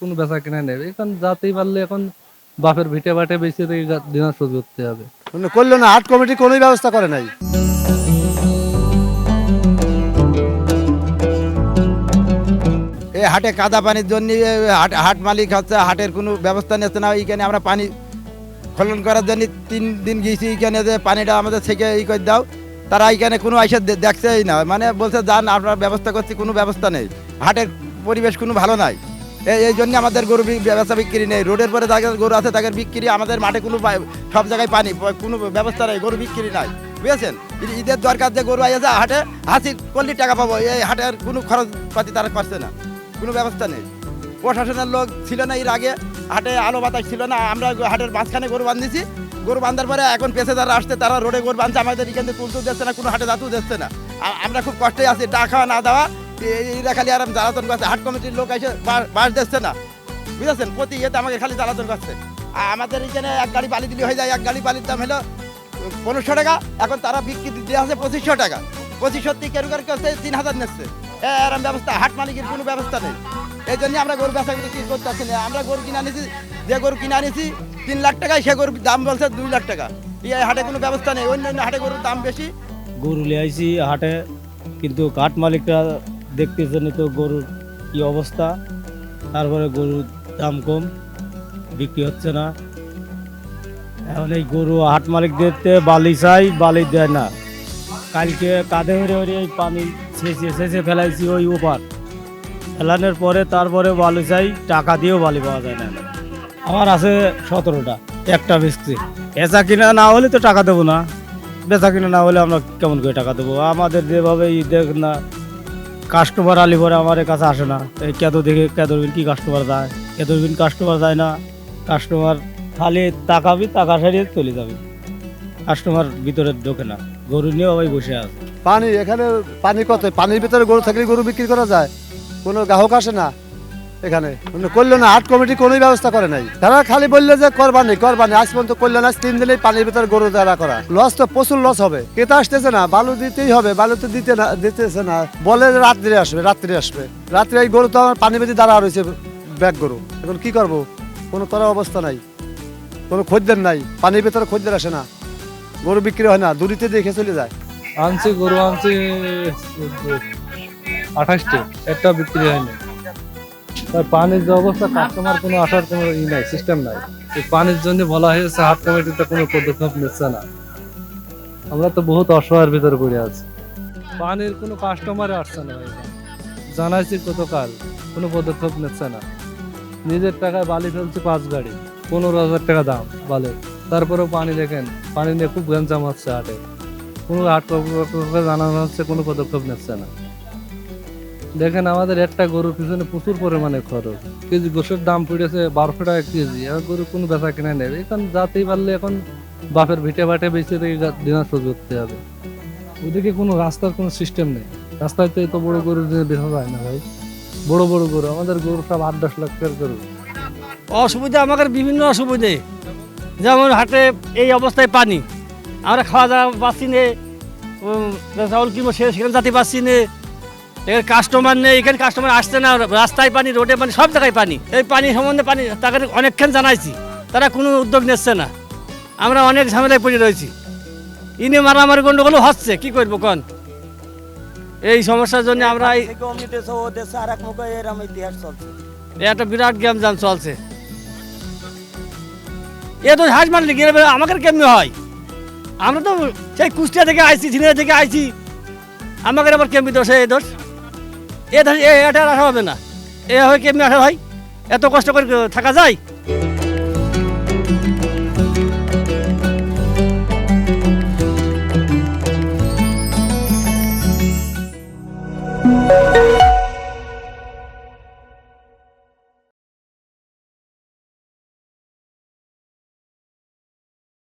কোনো বেচা কিনা নেই এখন যাতেই পারলে এখন বাপের ভিটে বাটে বেশি দিনাজপুর করতে হবে। করলো না, হাট কমিটি কোনো ব্যবস্থা করে নাই। এই হাটে কাদা পানির জন্য হাট মালিক হচ্ছে হাটের কোনো ব্যবস্থা নিচ্ছে না। এইখানে আমরা পানি খনন করার জন্য 3 দিন গিয়েছি, এইখানে যে পানিটা আমাদের থেকে ই করে দাও, তারা এইখানে কোনো আইসা দেখছেই না, মানে বলছে যান আপনার ব্যবস্থা করছি, কোনো ব্যবস্থা নেই। হাটের পরিবেশ কোনো ভালো নাই, এই জন্য আমাদের গরু ব্যবসা বিক্রি নেই। রোডের পরে যাদের গরু আছে তাদের বিক্রি, আমাদের মাঠে কোনো সব জায়গায় পানি, কোনো ব্যবস্থা নেই, গরু বিক্রি নাই, বুঝেছেন। ঈদের দরকার যে গরু আইয়াছে হাটে হাসি করলে টাকা পাবো, এই হাটের কোনো খরচ পাতি তারা করছে না, কোনো ব্যবস্থা নেই। প্রশাসনের লোক ছিল না এর আগে, হাটে আলো বাতাস ছিল না, আমরা হাটের মাঝখানে গরু বাঁধিয়েছি। গরু বাঁধার পরে এখন পেশাদাররা আসছে, তারা রোডে গরু বাঁধছে, আমাদের এখান থেকে তুলতেও দিচ্ছে না, কোনো হাটে যাতেও দিচ্ছে না। আমরা খুব কষ্টে আছি, টাকা না দেওয়া এরা খালি আরাম জ্বালাতন করছে। হাট কমিটির লোক এসে বাস দিচ্ছে না, বুঝেছেন। প্রতি ইয়েতে আমাকে খালি জ্বালাতন করছে। আমাদের এখানে এক গাড়ি বালি দিলে হয়ে যায়, এক গাড়ি বালির দাম হলো 1500 টাকা, এখন তারা বিক্রি দিয়ে আছে 2500 টাকা। 2500 থেকে কেরু করছে 3000 নিচ্ছে। এরম ব্যবস্থা হাট মালিকের কোনো ব্যবস্থা নেই। এই জন্য আমরা গরু বেচা বিক্রি করতে পারছি না। আমরা গরু কিনে আনিছি, যে গরু কিনে আনিছি 3 লাখ টাকায়, সে গরুর দাম বলছে 2 লাখ টাকা। এই হাটে কোনো ব্যবস্থা নেই, অন্য হাটে গরুর দাম বেশি। গরু নিয়ে আইছি হাটে, কিন্তু হাট মালিকরা দেখতেছেন তো গরুর কি অবস্থা, তারপরে গরুর দাম কম, বিক্রি হচ্ছে না। এখন এই গরু হাট মালিকদের বালি চাই, বালি দেয় না। কালকে কাঁধে হরে এই পানি ছেঁচে ফেলাইছি ওই ওপার, ফেলানোর পরে তারপরে বালি চাই, টাকা দিয়েও বালি পাওয়া যায় না। আমার আছে 17টা, একটা বেচছি। বেচা কিনা না হলে তো টাকা দেবো না, বেচা কিনা না হলে আমরা কেমন করে টাকা দেবো? আমাদের যেভাবে দেখ না, কাস্টমার আলি পরে আমার কাছে আসে না। এই কেদরবিন কি কাস্টমার যায়, কেদরবিন কাস্টমার যায় না। কাস্টমার খালি তাকাবি, টাকা সারিয়ে চলে যাবে, কাস্টমার ভিতরে ঢোকে না। গরু নিয়ে সবাই বসে আছে। পানি এখানে পানি কত, পানির ভিতরে গরু থাকলে গরু বিক্রি করা যায়, কোনো গ্রাহক আসে না এখানে। করলো না, হাট কমিটি কোনো ব্যবস্থা করে নাই। তারা খালি বললো যে করবানি করবানি, আজ পর্যন্ত করলো না। 3 দিনেই পানির ভিতরে গরু দ্বারা করা লস, তো প্রচুর লস হবে। ক্রেতা আসতেছে না, বালু দিতেই হবে, বালু তো দিতেছে না। বলে রাত্রে আসবে, রাত্রে এই গরু তো আমার পানির ভিতরে দাঁড়া রয়েছে, ব্যাগ গরু। এখন কি করব, কোনো করার অবস্থা নাই, কোনো খদ্দের নাই, পানির ভিতরে খদ্দের আসে না, গরু বিক্রি হয় না, দূরিতে দেখে চলে যায়। আনছি গরু আনছি 28টি, একটা বিক্রি হয়নি। তার পানির যে অবস্থা, কাস্টমার কোনো আসার কোনো নাই, সিস্টেম নাই। এই পানির জন্য বলা হয়েছে হাট কমিটিতে কোনো পদক্ষেপ নিচ্ছে না। আমরা তো বহুত অসহায়ের ভিতরে পড়ে আছি, পানির কোনো কাস্টমারে আসছে না। জানাইছি গতকাল, কোনো পদক্ষেপ নিচ্ছে না। নিজের টাকায় বালি ফেলছি 5 গাড়ি, 15,000 টাকা দাম বালি। তারপরেও পানি দেখেন, পানি নিয়ে খুব গ্যাঞ্জাম হচ্ছে হাটে। কোনো হাট কর্তৃপক্ষকে জানানো হচ্ছে, কোনো পদক্ষেপ নিচ্ছে না। দেখেন আমাদের একটা গরুর পিছনে প্রচুর পরিমাণে খরচ। কেজি গোশের দাম পড়েছে 1200 টাকা কেজি। এখন গরু কোনো বেচা কিনা নেই এখন যাতেই পারলে এখন বাপের ভিটে বাটে বেঁচে দিনাজপুর করতে হবে। ওদিকে কোনো রাস্তার কোনো সিস্টেম নেই, রাস্তায় তো এত বড় গরু বেচা যায় না ভাই। বড় বড় গরু, আমাদের গরু সব 8-10 লাখ টাকার গরু। অসুবিধা আমাদের বিভিন্ন অসুবিধে, যেমন হাটে এই অবস্থায় পানি, আমরা খাওয়া দাওয়া পাচ্ছি না, চাউল কিনবো সেখানে যাতে পাচ্ছি না। এখানে কাস্টমার নেই, এখানে কাস্টমার আসছে না, রাস্তায় পানি, রোডে পানি, সব জায়গায় পানি। এই পানি সম্বন্ধে তাকে অনেকক্ষণ জানাইছি, তারা কোনো উদ্যোগ নিচ্ছে না। আমরা অনেক ঝামেলায় পড়ে রয়েছি, ইনি মারামারি গন্ডগোলও হচ্ছে, কি করবো কন? এই সমস্যার জন্য আমরা একটা বিরাট গেম জাম চলছে। এ তো হাঁস মারলে গিয়ে আমাকে কেমনি হয়? আমরা তো সেই কুষ্টিয়া থেকে আইছি, ঝিনাইদহ থেকে আইছি, আমাকে আবার কেমনি দোষ? এই দোষ এটা আসা হবে না। এভাবে কেমনি আসা হয়? এত কষ্ট করে থাকা যায়?